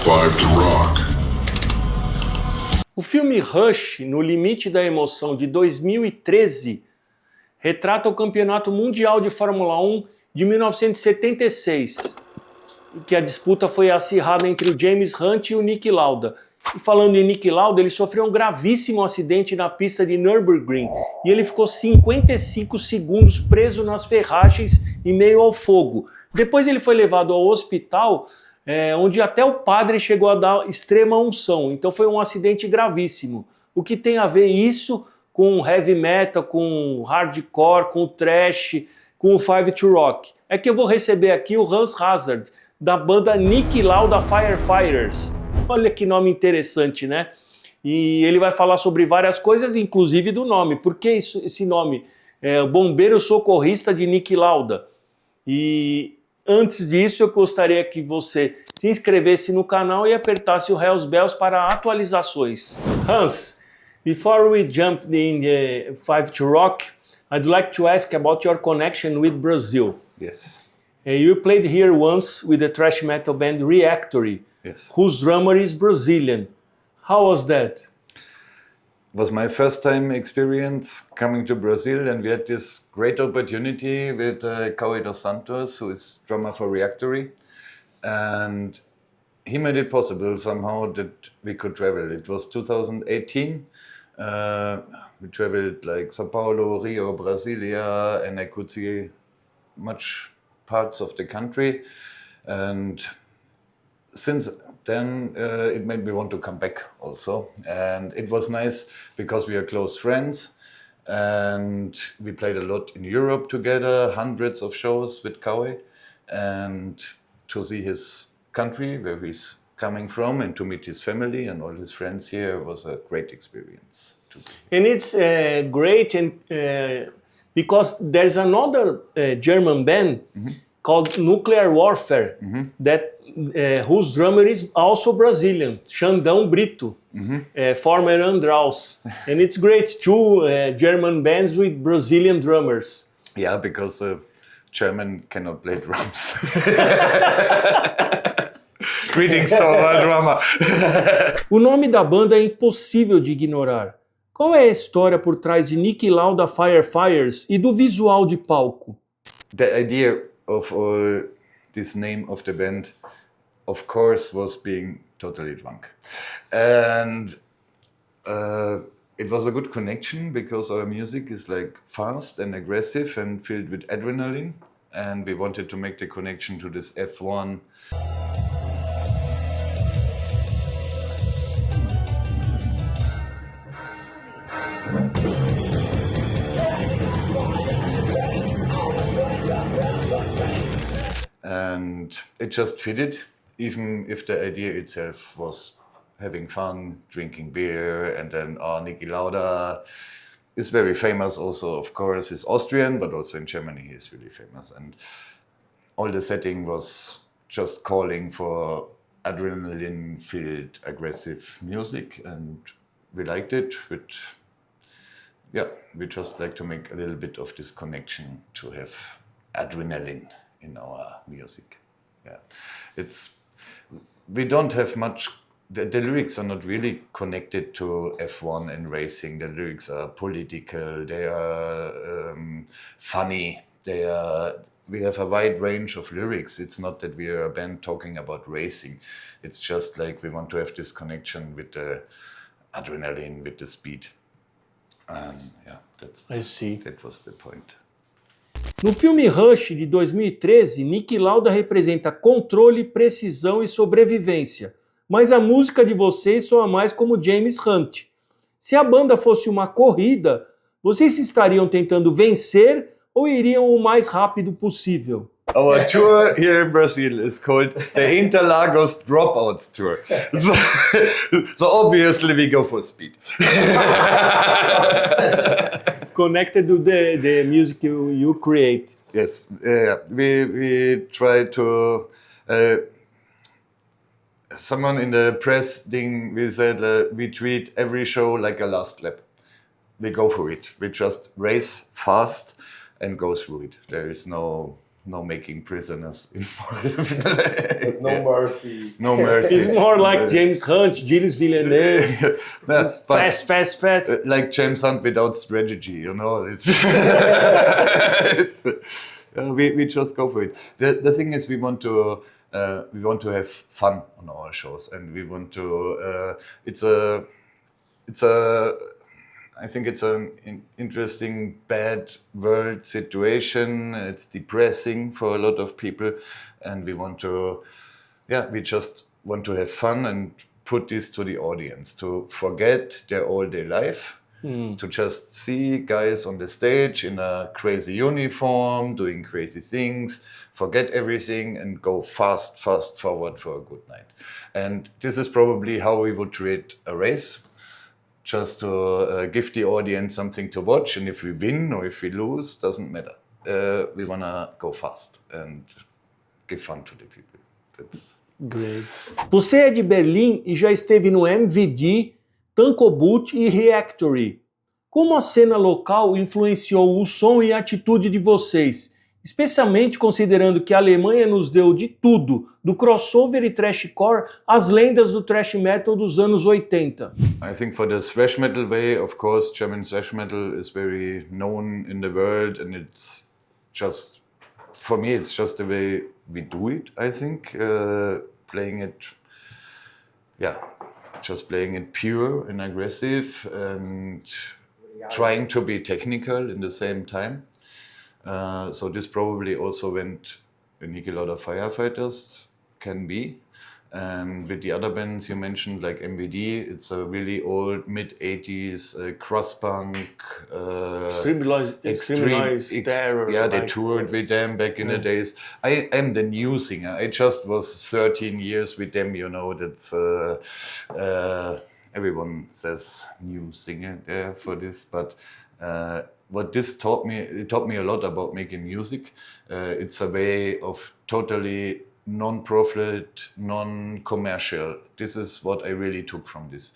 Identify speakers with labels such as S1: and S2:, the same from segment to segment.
S1: Five to Rock.
S2: O filme Rush, No Limite da Emoção, de 2013, retrata o Campeonato Mundial de Fórmula 1 de 1976, em que a disputa foi acirrada entre o James Hunt e o Niki Lauda. E falando em Niki Lauda, ele sofreu um gravíssimo acidente na pista de Nürburgring e ele ficou 55 segundos preso nas ferragens em meio ao fogo. Depois ele foi levado ao hospital, onde até o padre chegou a dar extrema unção. Então foi um acidente gravíssimo. O que tem a ver isso com heavy metal, com hardcore, com thrash, com o Five to Rock? É que eu vou receber aqui o Hänz da banda Niki Lauda Firefighters. Olha que nome interessante, né? E ele vai falar sobre várias coisas, inclusive do nome. Por que esse nome? Bombeiro Socorrista de Niki Lauda. E antes disso, eu gostaria que você se inscrevesse no canal e apertasse o Hells Bells para atualizações. Hänz, before we jump in the Five to Rock, I'd like to ask about your connection with Brazil.
S3: Yes.
S2: You played here once with the thrash metal band Reactory,
S3: Yes.
S2: whose drummer is Brazilian. How was that?
S3: It was my first time experience coming to Brazil, and we had this great opportunity with Cauê dos Santos, who is drummer for Reactory, and he made it possible somehow that we could travel. It was 2018. We traveled like Sao Paulo, Rio, Brasilia, and I could see much parts of the country, and since then it made me want to come back also. And it was nice because we are close friends and we played a lot in Europe together, hundreds of shows with Cauê, and to see his country where he's coming from and to meet his family and all his friends here was a great experience.
S2: And it's great, and because there's another German band called Nuclear Warfare that whose drummer is also Brazilian, Xandão Brito, former Andraus. And it's great, two German bands with Brazilian drummers.
S3: Yeah, because German cannot play drums. Greetings to our drummer.
S2: O nome da banda é impossível de ignorar. Qual é a história por trás de Niki Lauda Firefighters e do visual de palco?
S3: The idea of this name of the band, of course, was being totally drunk. And it was a good connection because our music is like fast and aggressive and filled with adrenaline. And we wanted to make the connection to this F1. And it just fitted, even if the idea itself was having fun, drinking beer, and then Niki Lauda is very famous also, of course, he's Austrian, but also in Germany he's really famous. And all the setting was just calling for adrenaline-filled, aggressive music, and we liked it. We just like to make a little bit of this connection to have adrenaline in our music. We don't have much. The lyrics are not really connected to F1 and racing. The lyrics are political. They are funny. We have a wide range of lyrics. It's not that we are a band talking about racing. It's just like we want to have this connection with the adrenaline, with the speed.
S2: I see.
S3: That was the point.
S2: No filme Rush, de 2013, Niki Lauda representa controle, precisão e sobrevivência, mas a música de vocês soa mais como James Hunt. Se a banda fosse uma corrida, vocês estariam tentando vencer ou iriam o mais rápido possível?
S3: Our tour here in Brazil is called the Interlagos Dropouts Tour. So obviously we go for speed.
S2: Connected to the music you create.
S3: Yes, we try to. Someone in the press thing, we said we treat every show like a last lap. We go for it. We just race fast and go through it. There is no no making prisoners involved.
S1: There's no mercy.
S3: No mercy.
S2: It's more like James Hunt, Gilles Villeneuve. Fast.
S3: Like James Hunt without strategy, you know. We just go for it. The thing is, we want to have fun on our shows, and we want to. I think it's an interesting bad world situation. It's depressing for a lot of people, and we just want to have fun and put this to the audience, to forget their all-day life, to just see guys on the stage in a crazy uniform, doing crazy things, forget everything and go fast forward for a good night. And this is probably how we would create a race, just to give the audience something to watch, and if we win or if we lose, doesn't matter. We want to go fast and give fun to the people. That's
S2: great. Você é de Berlim e já esteve no MVD, Tankobut e Reactory. Como a cena local influenciou o som e a atitude de vocês? Especialmente considerando que a Alemanha nos deu de tudo, do crossover e thrashcore às lendas do thrash metal dos anos 80.
S3: I think for the thrash metal way, of course, German thrash metal is very known in the world, and it's just, for me, it's just the way we do it, I think. Playing it pure and aggressive and trying to be technical in the same time. So this probably also went with Niki Lauda Firefighters, can be. And with the other bands you mentioned, like MVD, it's a really old mid-80s cross-punk,
S2: extremized terror.
S3: Yeah, they toured with them back in the days. I am the new singer. I just was 13 years with them, you know, that's... everyone says new singer there for this, but what this taught me, it taught me a lot about making music. It's a way of totally non-profit, non-commercial. This is what I really took from this.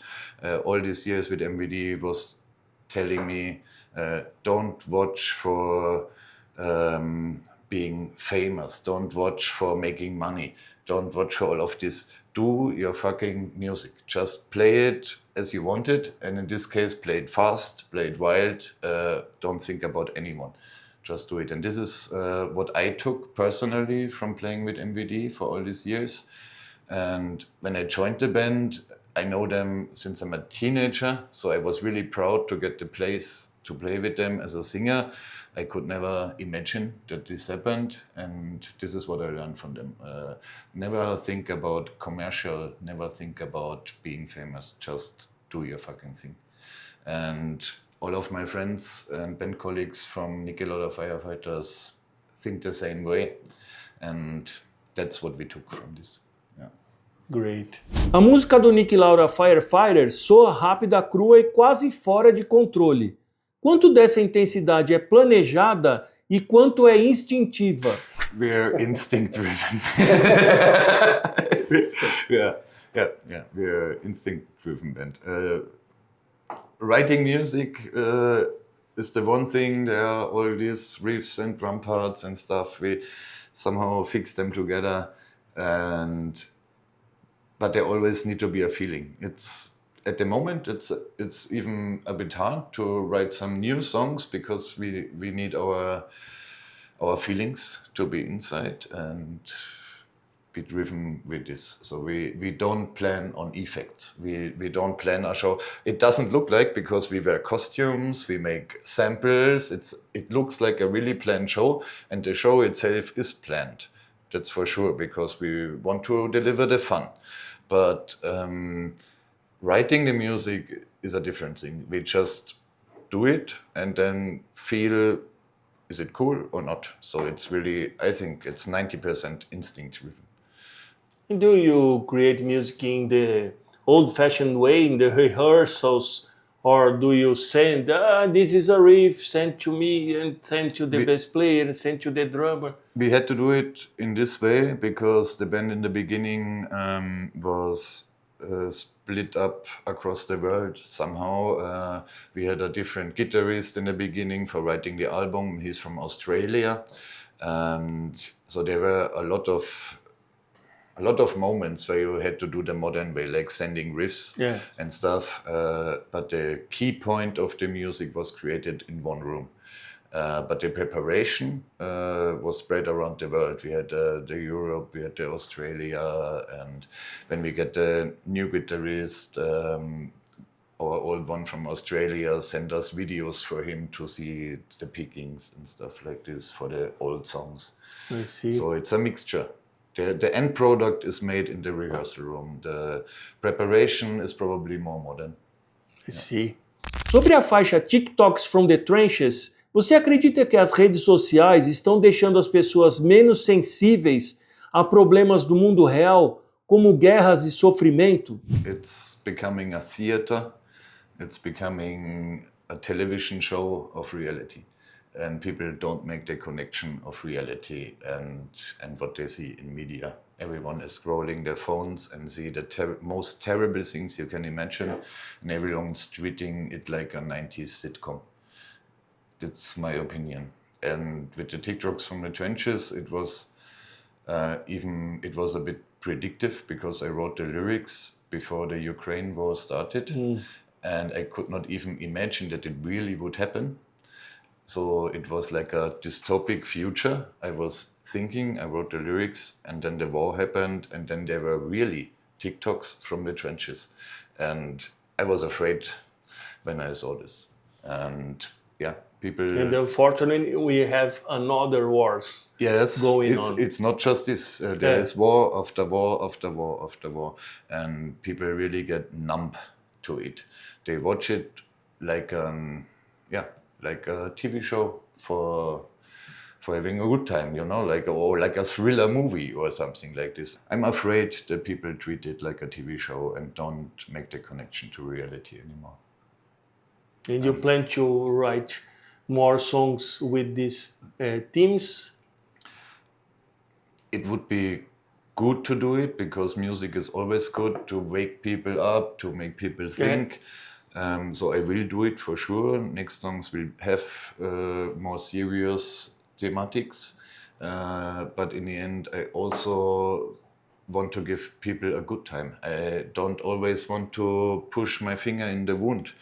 S3: All these years with MVD was telling me, don't watch for being famous, don't watch for making money, don't watch for all of this. Do your fucking music. Just play it as you want it, and in this case, play it fast, play it wild, don't think about anyone. Just do it. And this is what I took personally from playing with MVD for all these years. And when I joined the band, I know them since I'm a teenager, so I was really proud to get the place to play with them as a singer. I could never imagine that this happened, and this is what I learned from them. Never think about commercial, never think about being famous, just do your fucking thing. And all of my friends and band colleagues from Niki Lauda Firefighters think the same way, and that's what we took from this. Yeah.
S2: Great. A música do Niki Lauda Firefighters soa rápida, crua e quase fora de controle. Quanto dessa intensidade é planejada e quanto é instintiva?
S3: We're instinct driven. yeah. We're instinct driven band. Writing music is the one thing. There are all these riffs and drum parts and stuff. We somehow fix them together, but there always need to be a feeling. At the moment, it's even a bit hard to write some new songs because we need our feelings to be inside and be driven with this. So we don't plan on effects. We don't plan our show. It doesn't look like, because we wear costumes, we make samples. It looks like a really planned show, and the show itself is planned. That's for sure, because we want to deliver the fun. But writing the music is a different thing. We just do it and then feel, is it cool or not? So it's really, I think it's 90% instinct driven.
S2: Do you create music in the old-fashioned way, in the rehearsals, or do you send, this is a riff, send to me and send to the bass player and send to the drummer?
S3: We had to do it in this way because the band in the beginning was split up across the world somehow. We had a different guitarist in the beginning for writing the album. He's from Australia. And so there were a lot of moments where you had to do the modern way, like sending riffs and stuff. But the key point of the music was created in one room. But the preparation was spread around the world. We had the Europe, we had the Australia, and when we get the new guitarist, our old one from Australia sent us videos for him to see the pickings and stuff like this for the old songs.
S2: I see.
S3: So it's a mixture. The end product is made in the rehearsal room. The preparation is probably more modern.
S2: I see. Sobre a faixa TikToks from the Trenches, você acredita que as redes sociais estão deixando as pessoas menos sensíveis a problemas do mundo real, como guerras e sofrimento?
S3: It's becoming a theater. It's becoming a television show of reality. And people don't make the connection of reality and what they see in media. Everyone is scrolling their phones and see the most terrible things you can imagine, and everyone's treating it like a 90s sitcom. That's my opinion. And with the TikToks from the Trenches, it was a bit predictive, because I wrote the lyrics before the Ukraine war started, and I could not even imagine that it really would happen. So it was like a dystopic future. I was thinking, I wrote the lyrics, and then the war happened, and then there were really TikToks from the Trenches. And I was afraid when I saw this. And yeah, people...
S2: And unfortunately, we have another wars going on.
S3: It's not just this. There is war after war after war after war. And people really get numb to it. They watch it like like a TV show for having a good time, you know, like a thriller movie or something like this. I'm afraid that people treat it like a TV show and don't make the connection to reality anymore.
S2: And you plan to write more songs with these themes?
S3: It would be good to do it, because music is always good to wake people up, to make people think. So I will do it for sure. Next songs will have more serious thematics. But in the end, I also want to give people a good time. I don't always want to push my finger in the wound.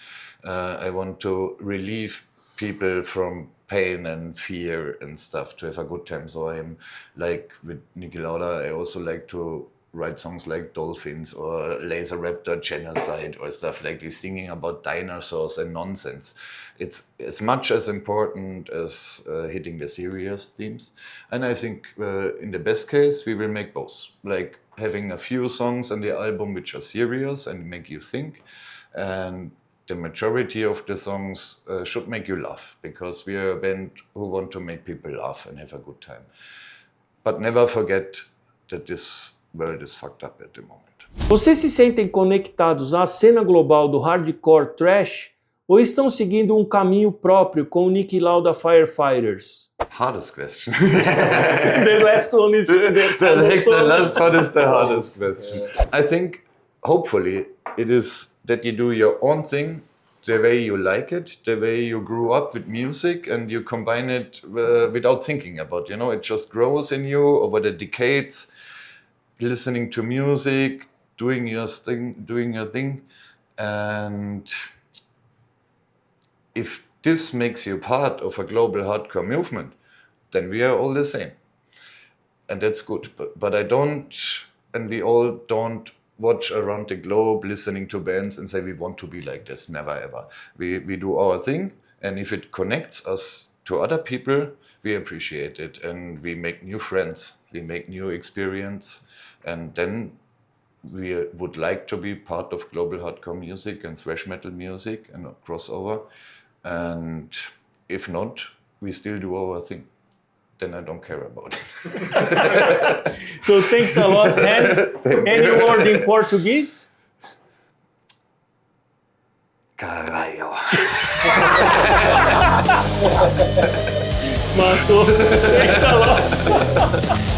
S3: I want to relieve people from pain and fear and stuff, to have a good time. So I'm like with Niki Lauda, I also like to write songs like Dolphins or Laser Raptor Genocide or stuff like this, singing about dinosaurs and nonsense. It's as much as important as hitting the serious themes. And I think in the best case, we will make both. Like having a few songs on the album which are serious and make you think. And the majority of the songs should make you laugh, because we are a band who want to make people laugh and have a good time. But never forget that this world is fucked up at the moment.
S2: Vocês se sentem conectados à cena global do hardcore thrash, ou estão seguindo um caminho próprio com o Niki Lauda Firefighters?
S3: Hardest question.
S2: The last one is
S3: the last one is the hardest question. I think, hopefully, it is that you do your own thing the way you like it, the way you grew up with music, and you combine it without thinking about, you know, it just grows in you over the decades, listening to music, doing your thing. And if this makes you part of a global hardcore movement, then we are all the same. And that's good. But I don't, and we all don't watch around the globe listening to bands and say we want to be like this. Never ever. We do our thing, and if it connects us to other people, we appreciate it, and we make new friends, we make new experience, and then we would like to be part of global hardcore music and thrash metal music and crossover. And if not, we still do our thing. Then I don't care about it.
S2: So thanks a lot, Hänz. Any word in Portuguese?
S3: Caralho.
S2: Matou. Thanks a lot.